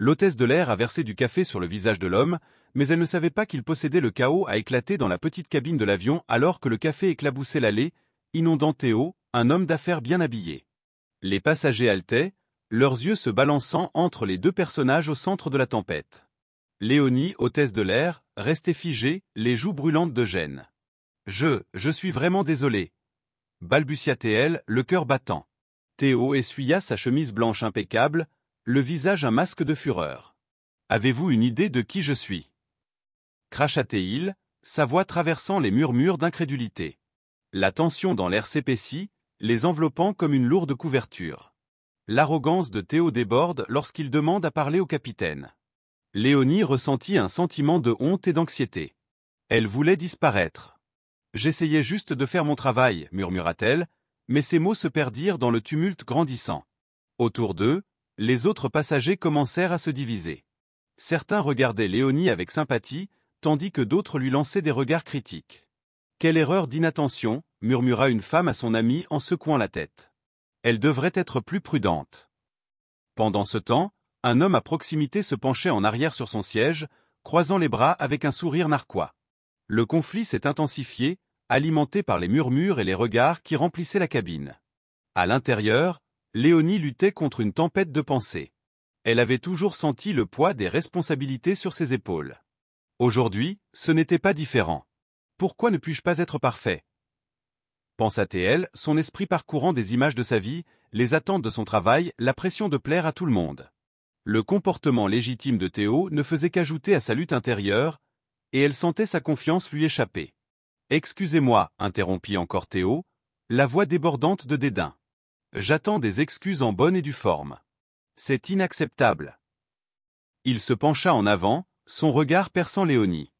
L'hôtesse de l'air a versé du café sur le visage de l'homme, mais elle ne savait pas qu'il possédait le chaos à éclater dans la petite cabine de l'avion alors que le café éclaboussait l'allée, inondant Théo, un homme d'affaires bien habillé. Les passagers haletaient, leurs yeux se balançant entre les deux personnages au centre de la tempête. Léonie, hôtesse de l'air, restait figée, les joues brûlantes de gêne. Je suis vraiment désolée. Balbutia-t-elle, le cœur battant. Théo essuya sa chemise blanche impeccable, le visage un masque de fureur. Avez-vous une idée de qui je suis? Cracha-t-il, sa voix traversant les murmures d'incrédulité. La tension dans l'air s'épaissit, les enveloppant comme une lourde couverture. L'arrogance de Théo déborde lorsqu'il demande à parler au capitaine. Léonie ressentit un sentiment de honte et d'anxiété. Elle voulait disparaître. J'essayais juste de faire mon travail, murmura-t-elle, mais ses mots se perdirent dans le tumulte grandissant. Autour d'eux, les autres passagers commencèrent à se diviser. Certains regardaient Léonie avec sympathie, tandis que d'autres lui lançaient des regards critiques. Quelle erreur d'inattention, murmura une femme à son amie en secouant la tête. Elle devrait être plus prudente. Pendant ce temps, un homme à proximité se penchait en arrière sur son siège, croisant les bras avec un sourire narquois. Le conflit s'est intensifié, alimenté par les murmures et les regards qui remplissaient la cabine. À l'intérieur, Léonie luttait contre une tempête de pensées. Elle avait toujours senti le poids des responsabilités sur ses épaules. Aujourd'hui, ce n'était pas différent. Pourquoi ne puis-je pas être parfait? Pensa-t-elle, son esprit parcourant des images de sa vie, les attentes de son travail, la pression de plaire à tout le monde. Le comportement légitime de Théo ne faisait qu'ajouter à sa lutte intérieure, et elle sentait sa confiance lui échapper. « Excusez-moi, interrompit encore Théo, la voix débordante de dédain. J'attends des excuses en bonne et due forme. C'est inacceptable. » Il se pencha en avant, son regard perçant Léonie.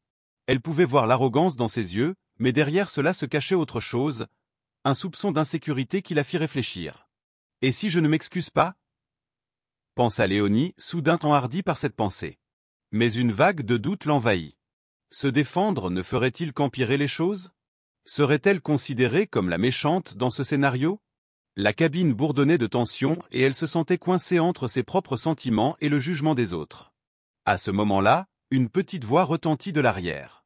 Elle pouvait voir l'arrogance dans ses yeux, mais derrière cela se cachait autre chose, un soupçon d'insécurité qui la fit réfléchir. « Et si je ne m'excuse pas ?» pensa Léonie, soudain enhardie par cette pensée. Mais une vague de doute l'envahit. Se défendre ne ferait-il qu'empirer les choses? Serait-elle considérée comme la méchante dans ce scénario? La cabine bourdonnait de tension et elle se sentait coincée entre ses propres sentiments et le jugement des autres. À ce moment-là, une petite voix retentit de l'arrière.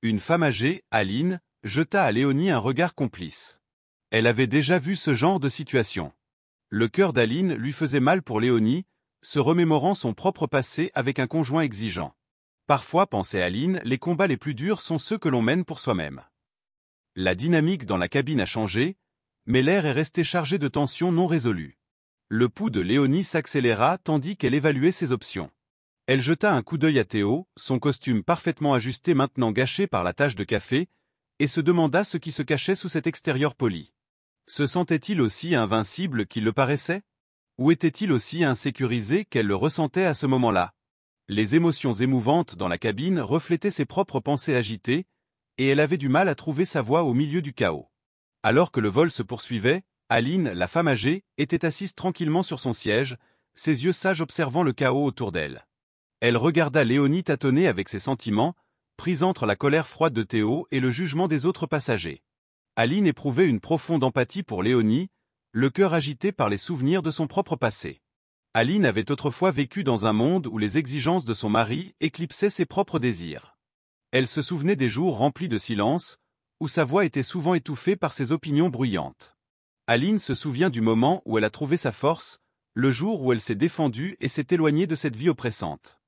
Une femme âgée, Aline, jeta à Léonie un regard complice. Elle avait déjà vu ce genre de situation. Le cœur d'Aline lui faisait mal pour Léonie, se remémorant son propre passé avec un conjoint exigeant. Parfois, pensait Aline, les combats les plus durs sont ceux que l'on mène pour soi-même. La dynamique dans la cabine a changé, mais l'air est resté chargé de tensions non résolues. Le pouls de Léonie s'accéléra tandis qu'elle évaluait ses options. Elle jeta un coup d'œil à Théo, son costume parfaitement ajusté maintenant gâché par la tache de café, et se demanda ce qui se cachait sous cet extérieur poli. Se sentait-il aussi invincible qu'il le paraissait? Ou était-il aussi insécurisé qu'elle le ressentait à ce moment-là? Les émotions émouvantes dans la cabine reflétaient ses propres pensées agitées, et elle avait du mal à trouver sa voie au milieu du chaos. Alors que le vol se poursuivait, Aline, la femme âgée, était assise tranquillement sur son siège, ses yeux sages observant le chaos autour d'elle. Elle regarda Léonie tâtonner avec ses sentiments, prise entre la colère froide de Théo et le jugement des autres passagers. Aline éprouvait une profonde empathie pour Léonie, le cœur agité par les souvenirs de son propre passé. Aline avait autrefois vécu dans un monde où les exigences de son mari éclipsaient ses propres désirs. Elle se souvenait des jours remplis de silence, où sa voix était souvent étouffée par ses opinions bruyantes. Aline se souvient du moment où elle a trouvé sa force, le jour où elle s'est défendue et s'est éloignée de cette vie oppressante.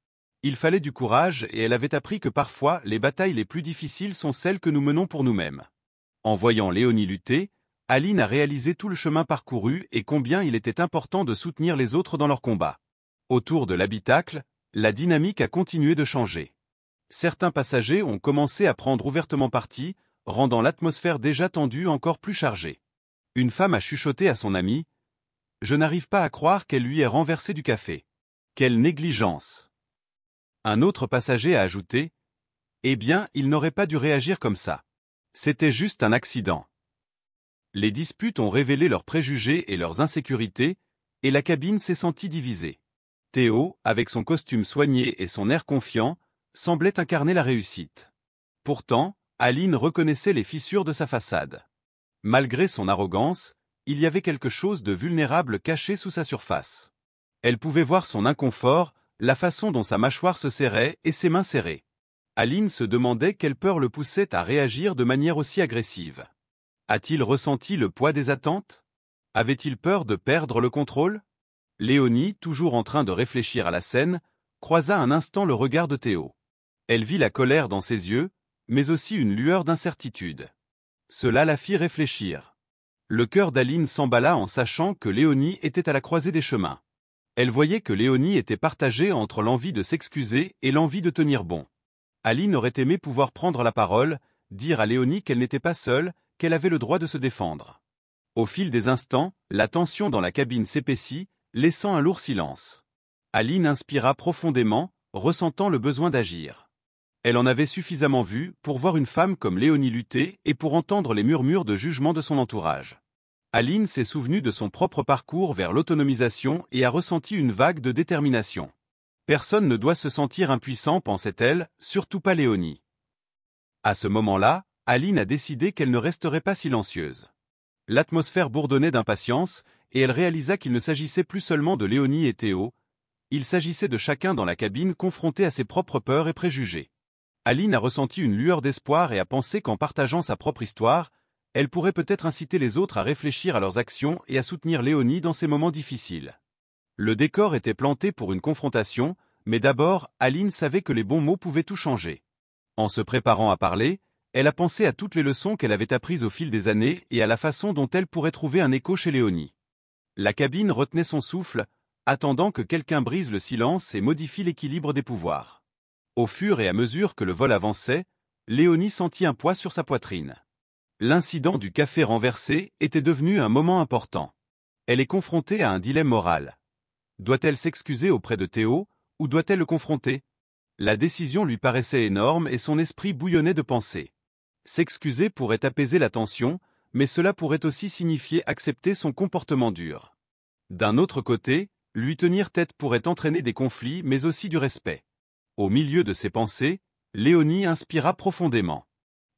Il fallait du courage et elle avait appris que parfois les batailles les plus difficiles sont celles que nous menons pour nous-mêmes. En voyant Léonie lutter, Aline a réalisé tout le chemin parcouru et combien il était important de soutenir les autres dans leur combat. Autour de l'habitacle, la dynamique a continué de changer. Certains passagers ont commencé à prendre ouvertement parti, rendant l'atmosphère déjà tendue encore plus chargée. Une femme a chuchoté à son amie « Je n'arrive pas à croire qu'elle lui ait renversé du café. Quelle négligence !» Un autre passager a ajouté « Eh bien, il n'aurait pas dû réagir comme ça. C'était juste un accident. » Les disputes ont révélé leurs préjugés et leurs insécurités, et la cabine s'est sentie divisée. Théo, avec son costume soigné et son air confiant, semblait incarner la réussite. Pourtant, Aline reconnaissait les fissures de sa façade. Malgré son arrogance, il y avait quelque chose de vulnérable caché sous sa surface. Elle pouvait voir son inconfort, la façon dont sa mâchoire se serrait et ses mains serrées. Aline se demandait quelle peur le poussait à réagir de manière aussi agressive. A-t-il ressenti le poids des attentes? Avait-il peur de perdre le contrôle? Léonie, toujours en train de réfléchir à la scène, croisa un instant le regard de Théo. Elle vit la colère dans ses yeux, mais aussi une lueur d'incertitude. Cela la fit réfléchir. Le cœur d'Aline s'emballa en sachant que Léonie était à la croisée des chemins. Elle voyait que Léonie était partagée entre l'envie de s'excuser et l'envie de tenir bon. Aline aurait aimé pouvoir prendre la parole, dire à Léonie qu'elle n'était pas seule, qu'elle avait le droit de se défendre. Au fil des instants, la tension dans la cabine s'épaissit, laissant un lourd silence. Aline inspira profondément, ressentant le besoin d'agir. Elle en avait suffisamment vu pour voir une femme comme Léonie lutter et pour entendre les murmures de jugement de son entourage. Aline s'est souvenue de son propre parcours vers l'autonomisation et a ressenti une vague de détermination. Personne ne doit se sentir impuissant, pensait-elle, surtout pas Léonie. À ce moment-là, Aline a décidé qu'elle ne resterait pas silencieuse. L'atmosphère bourdonnait d'impatience, et elle réalisa qu'il ne s'agissait plus seulement de Léonie et Théo, il s'agissait de chacun dans la cabine confronté à ses propres peurs et préjugés. Aline a ressenti une lueur d'espoir et a pensé qu'en partageant sa propre histoire, elle pourrait peut-être inciter les autres à réfléchir à leurs actions et à soutenir Léonie dans ces moments difficiles. Le décor était planté pour une confrontation, mais d'abord, Aline savait que les bons mots pouvaient tout changer. En se préparant à parler, elle a pensé à toutes les leçons qu'elle avait apprises au fil des années et à la façon dont elle pourrait trouver un écho chez Léonie. La cabine retenait son souffle, attendant que quelqu'un brise le silence et modifie l'équilibre des pouvoirs. Au fur et à mesure que le vol avançait, Léonie sentit un poids sur sa poitrine. L'incident du café renversé était devenu un moment important. Elle est confrontée à un dilemme moral. Doit-elle s'excuser auprès de Théo, ou doit-elle le confronter? La décision lui paraissait énorme et son esprit bouillonnait de pensées. S'excuser pourrait apaiser la tension, mais cela pourrait aussi signifier accepter son comportement dur. D'un autre côté, lui tenir tête pourrait entraîner des conflits mais aussi du respect. Au milieu de ses pensées, Léonie inspira profondément.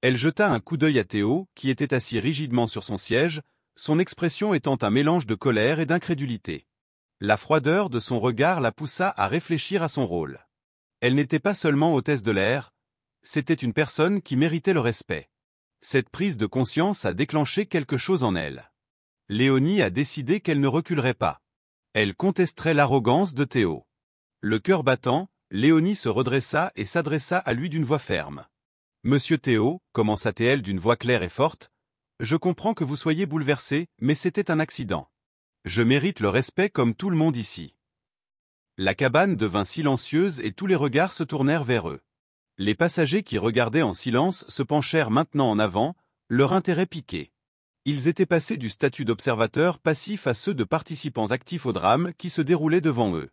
Elle jeta un coup d'œil à Théo, qui était assis rigidement sur son siège, son expression étant un mélange de colère et d'incrédulité. La froideur de son regard la poussa à réfléchir à son rôle. Elle n'était pas seulement hôtesse de l'air, c'était une personne qui méritait le respect. Cette prise de conscience a déclenché quelque chose en elle. Léonie a décidé qu'elle ne reculerait pas. Elle contesterait l'arrogance de Théo. Le cœur battant, Léonie se redressa et s'adressa à lui d'une voix ferme. « Monsieur Théo, commença-t-elle d'une voix claire et forte, je comprends que vous soyez bouleversé, mais c'était un accident. Je mérite le respect comme tout le monde ici. » La cabane devint silencieuse et tous les regards se tournèrent vers eux. Les passagers qui regardaient en silence se penchèrent maintenant en avant, leur intérêt piqué. Ils étaient passés du statut d'observateurs passifs à ceux de participants actifs au drame qui se déroulait devant eux.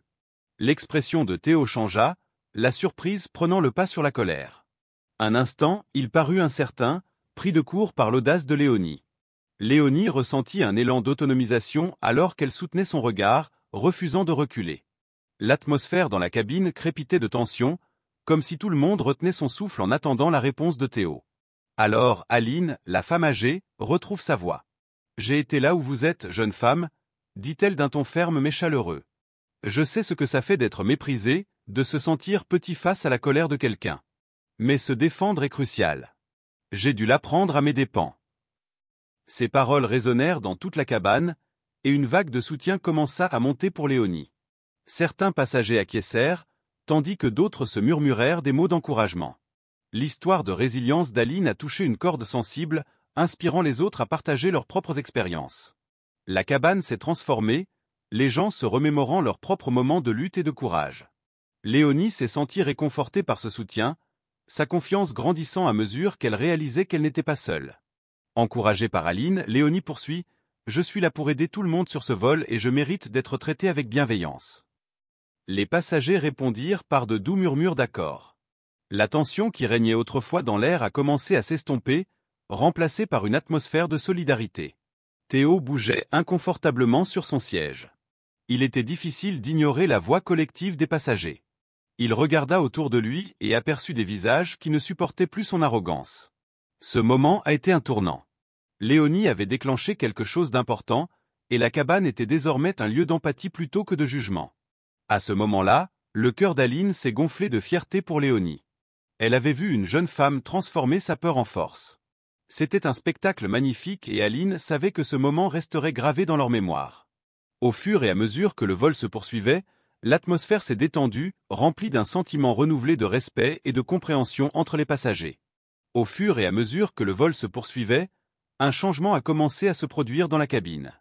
L'expression de Théo changea, la surprise prenant le pas sur la colère. Un instant, il parut incertain, pris de court par l'audace de Léonie. Léonie ressentit un élan d'autonomisation alors qu'elle soutenait son regard, refusant de reculer. L'atmosphère dans la cabine crépitait de tension, comme si tout le monde retenait son souffle en attendant la réponse de Théo. Alors Aline, la femme âgée, retrouve sa voix. « J'ai été là où vous êtes, jeune femme, » dit-elle d'un ton ferme mais chaleureux. « Je sais ce que ça fait d'être méprisé, de se sentir petit face à la colère de quelqu'un. Mais se défendre est crucial. J'ai dû l'apprendre à mes dépens. » Ces paroles résonnèrent dans toute la cabane, et une vague de soutien commença à monter pour Léonie. Certains passagers acquiescèrent, tandis que d'autres se murmurèrent des mots d'encouragement. L'histoire de résilience d'Aline a touché une corde sensible, inspirant les autres à partager leurs propres expériences. La cabane s'est transformée, les gens se remémorant leurs propres moments de lutte et de courage. Léonie s'est sentie réconfortée par ce soutien, sa confiance grandissant à mesure qu'elle réalisait qu'elle n'était pas seule. Encouragée par Aline, Léonie poursuit « Je suis là pour aider tout le monde sur ce vol et je mérite d'être traitée avec bienveillance. » Les passagers répondirent par de doux murmures d'accord. La tension qui régnait autrefois dans l'air a commencé à s'estomper, remplacée par une atmosphère de solidarité. Théo bougeait inconfortablement sur son siège. Il était difficile d'ignorer la voix collective des passagers. Il regarda autour de lui et aperçut des visages qui ne supportaient plus son arrogance. Ce moment a été un tournant. Léonie avait déclenché quelque chose d'important, et la cabane était désormais un lieu d'empathie plutôt que de jugement. À ce moment-là, Le cœur d'Aline s'est gonflé de fierté pour Léonie. Elle avait vu une jeune femme transformer sa peur en force. C'était un spectacle magnifique et Aline savait que ce moment resterait gravé dans leur mémoire. Au fur et à mesure que le vol se poursuivait, l'atmosphère s'est détendue, remplie d'un sentiment renouvelé de respect et de compréhension entre les passagers. Au fur et à mesure que le vol se poursuivait, un changement a commencé à se produire dans la cabine.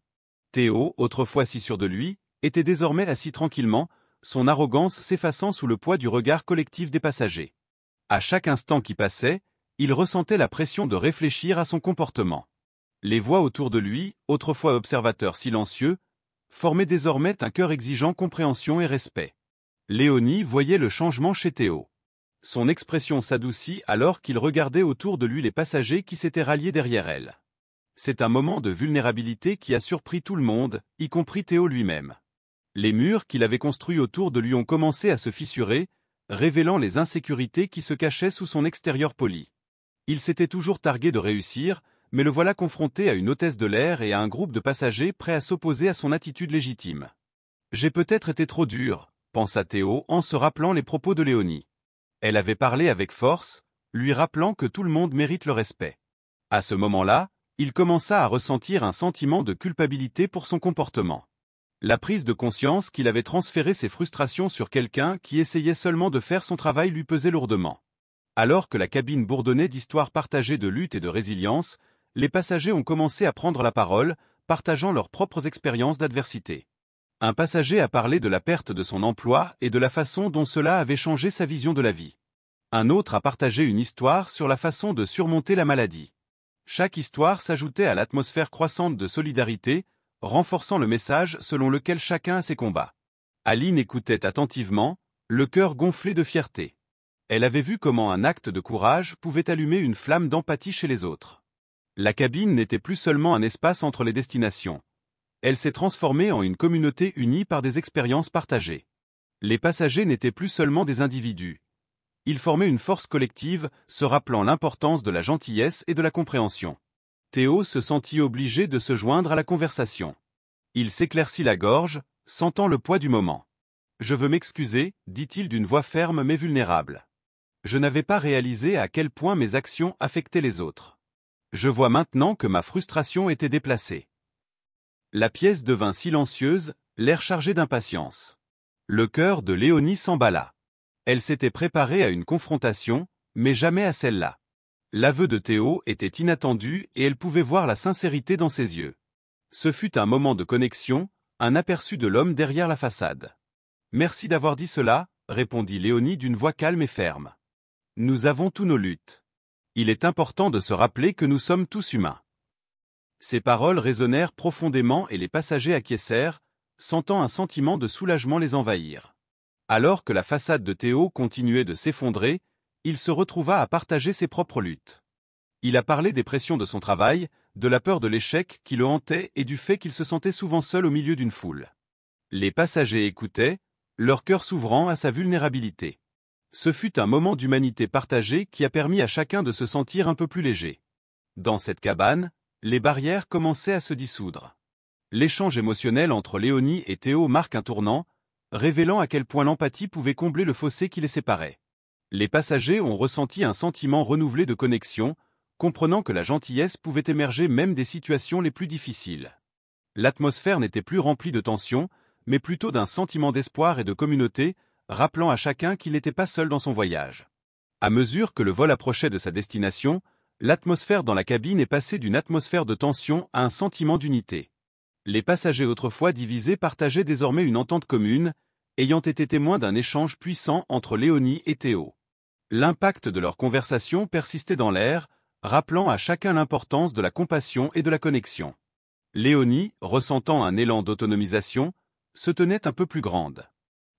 Théo, autrefois si sûr de lui, était désormais assis tranquillement, son arrogance s'effaçant sous le poids du regard collectif des passagers. À chaque instant qui passait, il ressentait la pression de réfléchir à son comportement. Les voix autour de lui, autrefois observateurs silencieux, formaient désormais un cœur exigeant compréhension et respect. Léonie voyait le changement chez Théo. Son expression s'adoucit alors qu'il regardait autour de lui les passagers qui s'étaient ralliés derrière elle. C'est un moment de vulnérabilité qui a surpris tout le monde, y compris Théo lui-même. Les murs qu'il avait construits autour de lui ont commencé à se fissurer, révélant les insécurités qui se cachaient sous son extérieur poli. Il s'était toujours targué de réussir, mais le voilà confronté à une hôtesse de l'air et à un groupe de passagers prêts à s'opposer à son attitude légitime. « J'ai peut-être été trop dur », pensa Théo en se rappelant les propos de Léonie. Elle avait parlé avec force, lui rappelant que tout le monde mérite le respect. À ce moment-là, il commença à ressentir un sentiment de culpabilité pour son comportement. La prise de conscience qu'il avait transféré ses frustrations sur quelqu'un qui essayait seulement de faire son travail lui pesait lourdement. Alors que la cabine bourdonnait d'histoires partagées de lutte et de résilience, les passagers ont commencé à prendre la parole, partageant leurs propres expériences d'adversité. Un passager a parlé de la perte de son emploi et de la façon dont cela avait changé sa vision de la vie. Un autre a partagé une histoire sur la façon de surmonter la maladie. Chaque histoire s'ajoutait à l'atmosphère croissante de solidarité, renforçant le message selon lequel chacun a ses combats. Aline écoutait attentivement, le cœur gonflé de fierté. Elle avait vu comment un acte de courage pouvait allumer une flamme d'empathie chez les autres. La cabine n'était plus seulement un espace entre les destinations. Elle s'est transformée en une communauté unie par des expériences partagées. Les passagers n'étaient plus seulement des individus. Ils formaient une force collective, se rappelant l'importance de la gentillesse et de la compréhension. Théo se sentit obligé de se joindre à la conversation. Il s'éclaircit la gorge, sentant le poids du moment. « Je veux m'excuser », dit-il d'une voix ferme mais vulnérable. « Je n'avais pas réalisé à quel point mes actions affectaient les autres. Je vois maintenant que ma frustration était déplacée. » La pièce devint silencieuse, l'air chargé d'impatience. Le cœur de Léonie s'emballa. Elle s'était préparée à une confrontation, mais jamais à celle-là. L'aveu de Théo était inattendu et elle pouvait voir la sincérité dans ses yeux. Ce fut un moment de connexion, un aperçu de l'homme derrière la façade. « Merci d'avoir dit cela », répondit Léonie d'une voix calme et ferme. « Nous avons tous nos luttes. Il est important de se rappeler que nous sommes tous humains. » Ces paroles résonnèrent profondément et les passagers acquiescèrent, sentant un sentiment de soulagement les envahir. Alors que la façade de Théo continuait de s'effondrer, il se retrouva à partager ses propres luttes. Il a parlé des pressions de son travail, de la peur de l'échec qui le hantait et du fait qu'il se sentait souvent seul au milieu d'une foule. Les passagers écoutaient, leur cœur s'ouvrant à sa vulnérabilité. Ce fut un moment d'humanité partagée qui a permis à chacun de se sentir un peu plus léger. Dans cette cabane, les barrières commençaient à se dissoudre. L'échange émotionnel entre Léonie et Théo marque un tournant, révélant à quel point l'empathie pouvait combler le fossé qui les séparait. Les passagers ont ressenti un sentiment renouvelé de connexion, comprenant que la gentillesse pouvait émerger même des situations les plus difficiles. L'atmosphère n'était plus remplie de tension, mais plutôt d'un sentiment d'espoir et de communauté, rappelant à chacun qu'il n'était pas seul dans son voyage. À mesure que le vol approchait de sa destination, l'atmosphère dans la cabine est passée d'une atmosphère de tension à un sentiment d'unité. Les passagers autrefois divisés partageaient désormais une entente commune, ayant été témoins d'un échange puissant entre Léonie et Théo. L'impact de leur conversation persistait dans l'air, rappelant à chacun l'importance de la compassion et de la connexion. Léonie, ressentant un élan d'autonomisation, se tenait un peu plus grande.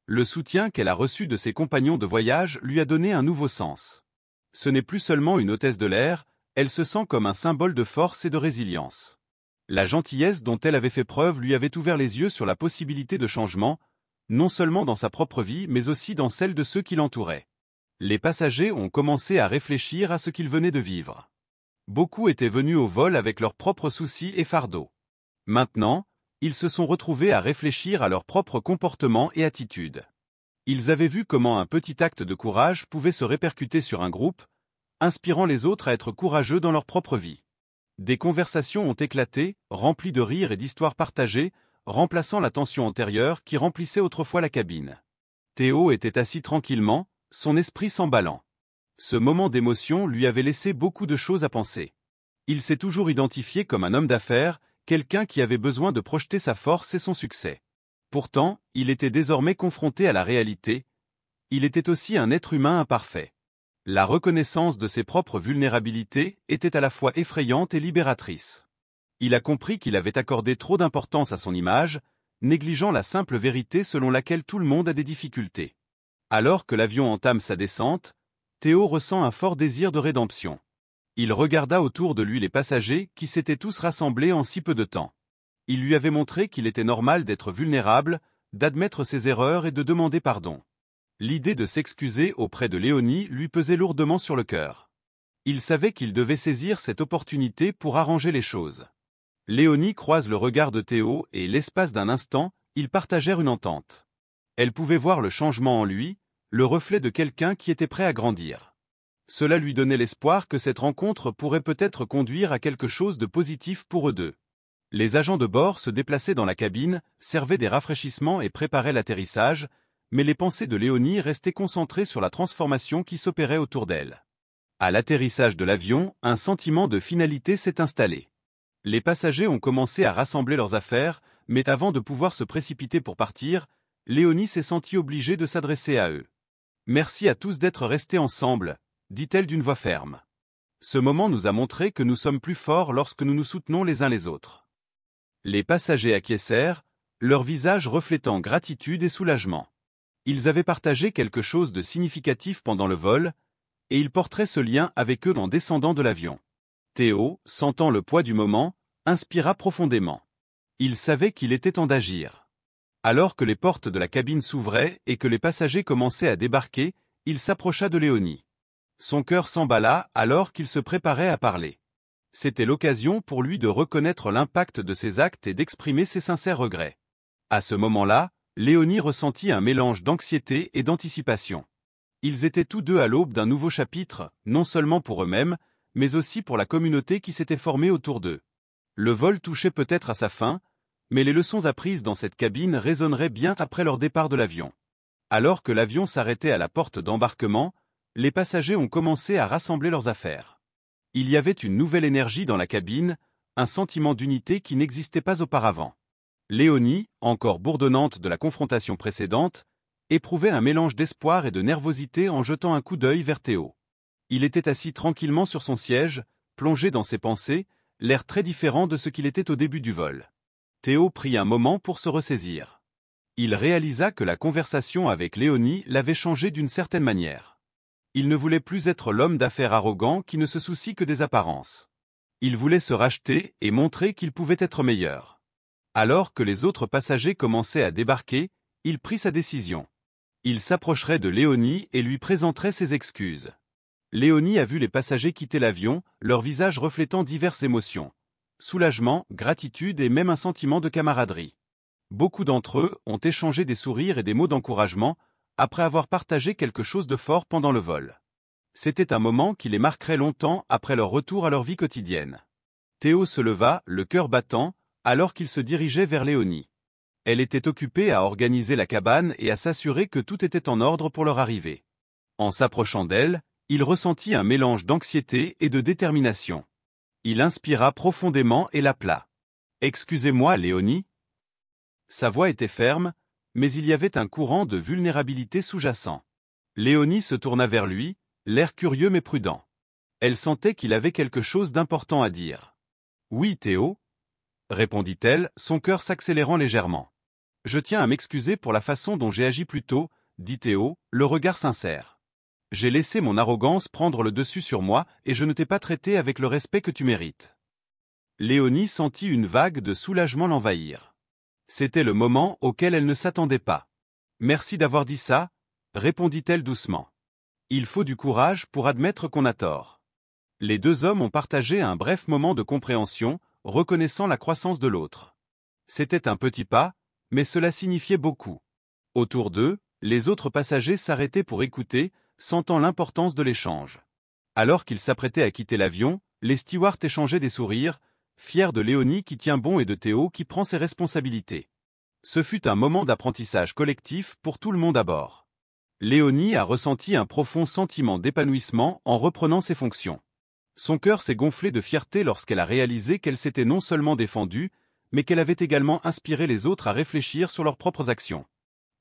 Le soutien qu'elle a reçu de ses compagnons de voyage lui a donné un nouveau sens. Ce n'est plus seulement une hôtesse de l'air, elle se sent comme un symbole de force et de résilience. La gentillesse dont elle avait fait preuve lui avait ouvert les yeux sur la possibilité de changement, non seulement dans sa propre vie mais aussi dans celle de ceux qui l'entouraient. Les passagers ont commencé à réfléchir à ce qu'ils venaient de vivre. Beaucoup étaient venus au vol avec leurs propres soucis et fardeaux. Maintenant, ils se sont retrouvés à réfléchir à leurs propres comportements et attitudes. Ils avaient vu comment un petit acte de courage pouvait se répercuter sur un groupe, inspirant les autres à être courageux dans leur propre vie. Des conversations ont éclaté, remplies de rires et d'histoires partagées, remplaçant la tension antérieure qui remplissait autrefois la cabine. Théo était assis tranquillement, son esprit s'emballant. Ce moment d'émotion lui avait laissé beaucoup de choses à penser. Il s'est toujours identifié comme un homme d'affaires, quelqu'un qui avait besoin de projeter sa force et son succès. Pourtant, il était désormais confronté à la réalité. Il était aussi un être humain imparfait. La reconnaissance de ses propres vulnérabilités était à la fois effrayante et libératrice. Il a compris qu'il avait accordé trop d'importance à son image, négligeant la simple vérité selon laquelle tout le monde a des difficultés. Alors que l'avion entame sa descente, Théo ressent un fort désir de rédemption. Il regarda autour de lui les passagers qui s'étaient tous rassemblés en si peu de temps. Il lui avait montré qu'il était normal d'être vulnérable, d'admettre ses erreurs et de demander pardon. L'idée de s'excuser auprès de Léonie lui pesait lourdement sur le cœur. Il savait qu'il devait saisir cette opportunité pour arranger les choses. Léonie croise le regard de Théo et, l'espace d'un instant, ils partagèrent une entente. Elle pouvait voir le changement en lui, le reflet de quelqu'un qui était prêt à grandir. Cela lui donnait l'espoir que cette rencontre pourrait peut-être conduire à quelque chose de positif pour eux deux. Les agents de bord se déplaçaient dans la cabine, servaient des rafraîchissements et préparaient l'atterrissage, mais les pensées de Léonie restaient concentrées sur la transformation qui s'opérait autour d'elle. À l'atterrissage de l'avion, un sentiment de finalité s'est installé. Les passagers ont commencé à rassembler leurs affaires, mais avant de pouvoir se précipiter pour partir, Léonie s'est sentie obligée de s'adresser à eux. « Merci à tous d'être restés ensemble », dit-elle d'une voix ferme. Ce moment nous a montré que nous sommes plus forts lorsque nous nous soutenons les uns les autres. Les passagers acquiescèrent, leurs visages reflétant gratitude et soulagement. Ils avaient partagé quelque chose de significatif pendant le vol, et ils porteraient ce lien avec eux en descendant de l'avion. Théo, sentant le poids du moment, inspira profondément. Il savait qu'il était temps d'agir. Alors que les portes de la cabine s'ouvraient et que les passagers commençaient à débarquer, il s'approcha de Léonie. Son cœur s'emballa alors qu'il se préparait à parler. C'était l'occasion pour lui de reconnaître l'impact de ses actes et d'exprimer ses sincères regrets. À ce moment-là, Léonie ressentit un mélange d'anxiété et d'anticipation. Ils étaient tous deux à l'aube d'un nouveau chapitre, non seulement pour eux-mêmes, mais aussi pour la communauté qui s'était formée autour d'eux. Le vol touchait peut-être à sa fin, mais les leçons apprises dans cette cabine résonneraient bien après leur départ de l'avion. Alors que l'avion s'arrêtait à la porte d'embarquement, les passagers ont commencé à rassembler leurs affaires. Il y avait une nouvelle énergie dans la cabine, un sentiment d'unité qui n'existait pas auparavant. Léonie, encore bourdonnante de la confrontation précédente, éprouvait un mélange d'espoir et de nervosité en jetant un coup d'œil vers Théo. Il était assis tranquillement sur son siège, plongé dans ses pensées, l'air très différent de ce qu'il était au début du vol. Théo prit un moment pour se ressaisir. Il réalisa que la conversation avec Léonie l'avait changé d'une certaine manière. Il ne voulait plus être l'homme d'affaires arrogant qui ne se soucie que des apparences. Il voulait se racheter et montrer qu'il pouvait être meilleur. Alors que les autres passagers commençaient à débarquer, il prit sa décision. Il s'approcherait de Léonie et lui présenterait ses excuses. Léonie a vu les passagers quitter l'avion, leurs visages reflétant diverses émotions. Soulagement, gratitude et même un sentiment de camaraderie. Beaucoup d'entre eux ont échangé des sourires et des mots d'encouragement, après avoir partagé quelque chose de fort pendant le vol. C'était un moment qui les marquerait longtemps après leur retour à leur vie quotidienne. Théo se leva, le cœur battant, alors qu'il se dirigeait vers Léonie. Elle était occupée à organiser la cabane et à s'assurer que tout était en ordre pour leur arrivée. En s'approchant d'elle, il ressentit un mélange d'anxiété et de détermination. Il inspira profondément et l'appela. « Excusez-moi, Léonie ?» Sa voix était ferme, mais il y avait un courant de vulnérabilité sous-jacent. Léonie se tourna vers lui, l'air curieux mais prudent. Elle sentait qu'il avait quelque chose d'important à dire. « Oui, Théo » répondit-elle, son cœur s'accélérant légèrement. « Je tiens à m'excuser pour la façon dont j'ai agi plus tôt, » dit Théo, le regard sincère. « J'ai laissé mon arrogance prendre le dessus sur moi et je ne t'ai pas traité avec le respect que tu mérites. » Léonie sentit une vague de soulagement l'envahir. C'était le moment auquel elle ne s'attendait pas. « Merci d'avoir dit ça » répondit-elle doucement. « Il faut du courage pour admettre qu'on a tort. » Les deux hommes ont partagé un bref moment de compréhension, reconnaissant la croissance de l'autre. C'était un petit pas, mais cela signifiait beaucoup. Autour d'eux, Les autres passagers s'arrêtaient pour écouter, sentant l'importance de l'échange. Alors qu'ils s'apprêtaient à quitter l'avion, les stewards échangeaient des sourires, fiers de Léonie qui tient bon et de Théo qui prend ses responsabilités. Ce fut un moment d'apprentissage collectif pour tout le monde à bord. Léonie a ressenti un profond sentiment d'épanouissement en reprenant ses fonctions. Son cœur s'est gonflé de fierté lorsqu'elle a réalisé qu'elle s'était non seulement défendue, mais qu'elle avait également inspiré les autres à réfléchir sur leurs propres actions.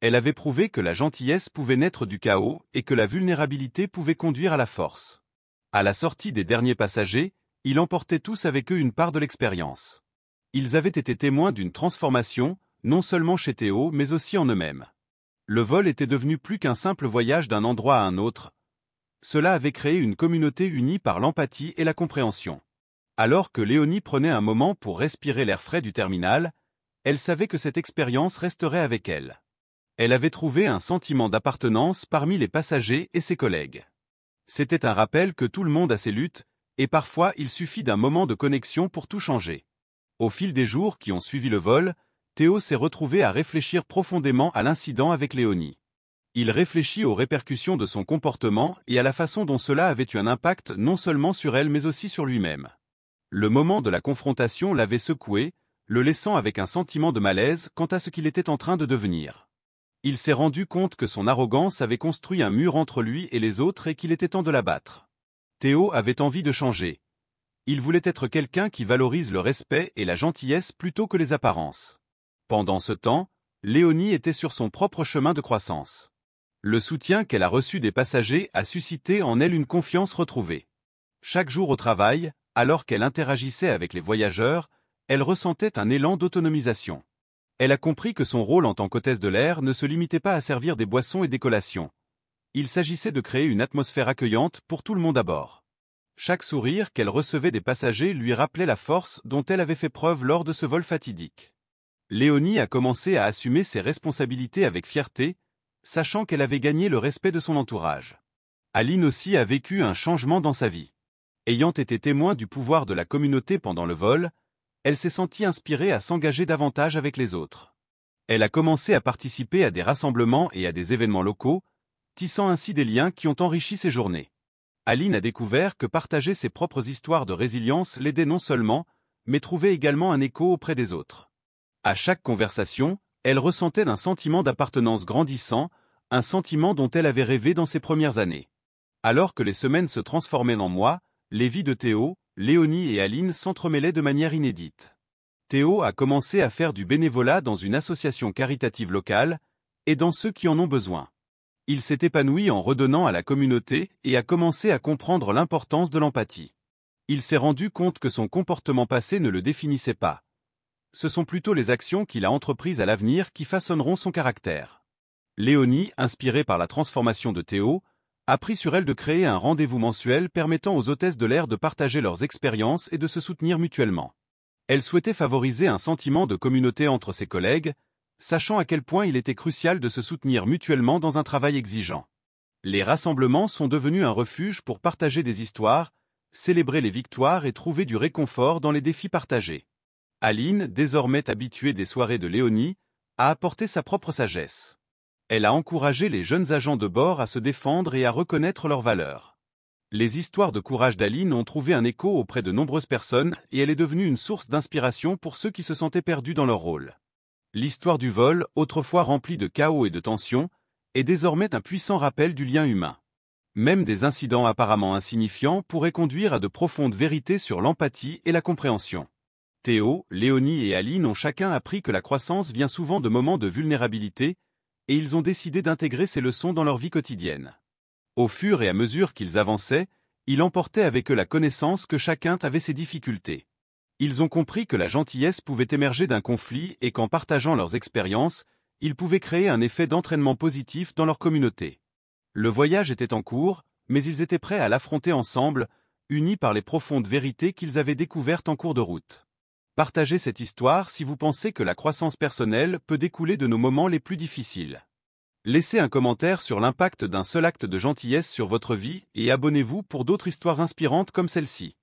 Elle avait prouvé que la gentillesse pouvait naître du chaos et que la vulnérabilité pouvait conduire à la force. À la sortie des derniers passagers, ils emportaient tous avec eux une part de l'expérience. Ils avaient été témoins d'une transformation, non seulement chez Théo mais aussi en eux-mêmes. Le vol était devenu plus qu'un simple voyage d'un endroit à un autre. Cela avait créé une communauté unie par l'empathie et la compréhension. Alors que Léonie prenait un moment pour respirer l'air frais du terminal, elle savait que cette expérience resterait avec elle. Elle avait trouvé un sentiment d'appartenance parmi les passagers et ses collègues. C'était un rappel que tout le monde a ses luttes, et parfois il suffit d'un moment de connexion pour tout changer. Au fil des jours qui ont suivi le vol, Théo s'est retrouvé à réfléchir profondément à l'incident avec Léonie. Il réfléchit aux répercussions de son comportement et à la façon dont cela avait eu un impact non seulement sur elle mais aussi sur lui-même. Le moment de la confrontation l'avait secoué, le laissant avec un sentiment de malaise quant à ce qu'il était en train de devenir. Il s'est rendu compte que son arrogance avait construit un mur entre lui et les autres et qu'il était temps de l'abattre. Théo avait envie de changer. Il voulait être quelqu'un qui valorise le respect et la gentillesse plutôt que les apparences. Pendant ce temps, Léonie était sur son propre chemin de croissance. Le soutien qu'elle a reçu des passagers a suscité en elle une confiance retrouvée. Chaque jour au travail, alors qu'elle interagissait avec les voyageurs, elle ressentait un élan d'autonomisation. Elle a compris que son rôle en tant qu'hôtesse de l'air ne se limitait pas à servir des boissons et des collations. Il s'agissait de créer une atmosphère accueillante pour tout le monde à bord. Chaque sourire qu'elle recevait des passagers lui rappelait la force dont elle avait fait preuve lors de ce vol fatidique. Léonie a commencé à assumer ses responsabilités avec fierté, sachant qu'elle avait gagné le respect de son entourage. Aline aussi a vécu un changement dans sa vie. Ayant été témoin du pouvoir de la communauté pendant le vol, elle s'est sentie inspirée à s'engager davantage avec les autres. Elle a commencé à participer à des rassemblements et à des événements locaux, tissant ainsi des liens qui ont enrichi ses journées. Aline a découvert que partager ses propres histoires de résilience l'aidait non seulement, mais trouvait également un écho auprès des autres. À chaque conversation, elle ressentait un sentiment d'appartenance grandissant, un sentiment dont elle avait rêvé dans ses premières années. Alors que les semaines se transformaient en mois, les vies de Théo, Léonie et Aline s'entremêlaient de manière inédite. Théo a commencé à faire du bénévolat dans une association caritative locale, aidant ceux qui en ont besoin. Il s'est épanoui en redonnant à la communauté et a commencé à comprendre l'importance de l'empathie. Il s'est rendu compte que son comportement passé ne le définissait pas. Ce sont plutôt les actions qu'il a entreprises à l'avenir qui façonneront son caractère. Léonie, inspirée par la transformation de Théo, a pris sur elle de créer un rendez-vous mensuel permettant aux hôtesses de l'air de partager leurs expériences et de se soutenir mutuellement. Elle souhaitait favoriser un sentiment de communauté entre ses collègues, sachant à quel point il était crucial de se soutenir mutuellement dans un travail exigeant. Les rassemblements sont devenus un refuge pour partager des histoires, célébrer les victoires et trouver du réconfort dans les défis partagés. Aline, désormais habituée des soirées de Léonie, a apporté sa propre sagesse. Elle a encouragé les jeunes agents de bord à se défendre et à reconnaître leurs valeurs. Les histoires de courage d'Aline ont trouvé un écho auprès de nombreuses personnes et elle est devenue une source d'inspiration pour ceux qui se sentaient perdus dans leur rôle. L'histoire du vol, autrefois remplie de chaos et de tensions, est désormais un puissant rappel du lien humain. Même des incidents apparemment insignifiants pourraient conduire à de profondes vérités sur l'empathie et la compréhension. Théo, Léonie et Aline ont chacun appris que la croissance vient souvent de moments de vulnérabilité, et ils ont décidé d'intégrer ces leçons dans leur vie quotidienne. Au fur et à mesure qu'ils avançaient, ils emportaient avec eux la connaissance que chacun avait ses difficultés. Ils ont compris que la gentillesse pouvait émerger d'un conflit et qu'en partageant leurs expériences, ils pouvaient créer un effet d'entraînement positif dans leur communauté. Le voyage était en cours, mais ils étaient prêts à l'affronter ensemble, unis par les profondes vérités qu'ils avaient découvertes en cours de route. Partagez cette histoire si vous pensez que la croissance personnelle peut découler de nos moments les plus difficiles. Laissez un commentaire sur l'impact d'un seul acte de gentillesse sur votre vie et abonnez-vous pour d'autres histoires inspirantes comme celle-ci.